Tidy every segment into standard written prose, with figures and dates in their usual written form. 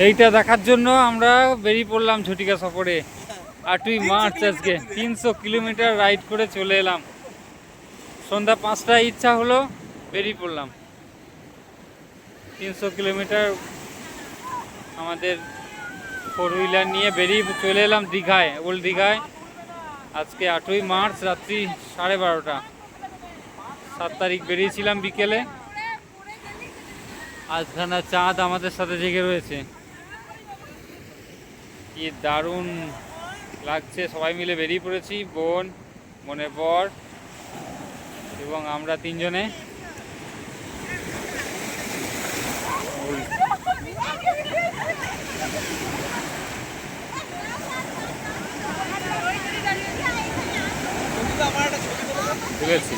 এইটা দেখার জন্য আমরা বেরিয়ে পড়লাম ঝটিকা সফরে। 8ই মার্চ আজকে 300 কিলোমিটার রাইড করে চলে এলাম। সন্ধ্যা 5টায় ইচ্ছা হলো, বেরিয়ে পড়লাম। 300 কিলোমিটার আমাদের 4 হুইলার নিয়ে বেরিয়ে চলে এলাম দীঘায়, ওল্ড দীঘায়। আজকে 8ই মার্চ রাত্রি 12:30। 7 তারিখ বেরিয়েছিলাম বিকেলে। আজখানা চাঁদ আমাদের সাথে জেগে রয়েছে। কি দারুণ লাগছে, সবাই মিলে বেরিয়ে পড়েছি, বোন, বোনের বর এবং আমরা 3 জনে। বুঝেছি,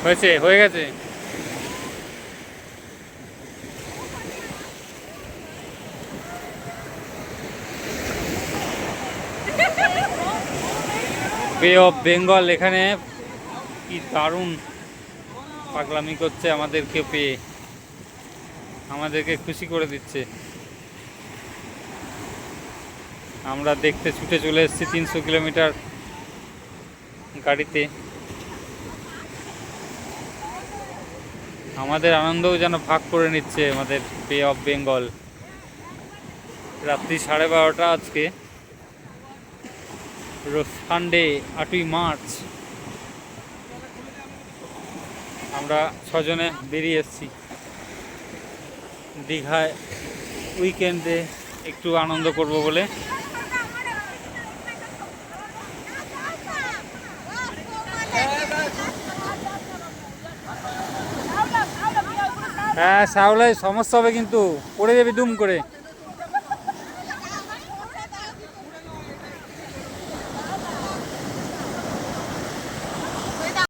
হয়েছে, হয়ে গেছে। বে অফ বেঙ্গল, এখানে কি দারুণ পাগলামি করছে আমাদেরকে পেয়ে, আমাদেরকে খুশি করে দিচ্ছে। আমরা দেখতে ছুটে চলে এসেছি 300 কিলোমিটার গাড়িতে। আমাদের আনন্দও যেন ভাগ করে নিচ্ছে আমাদের বে অফ বেঙ্গল। রাত্রি 12:30 আজকে, সানডে 8ই মার্চ। আমরা 6 জনে বেরিয়ে এসেছি দীঘায় উইকেন্ডে একটু আনন্দ করব বলে। হ্যাঁ, শাওলায় সমস্যা হবে কিন্তু, পড়ে যাবি দুম করে।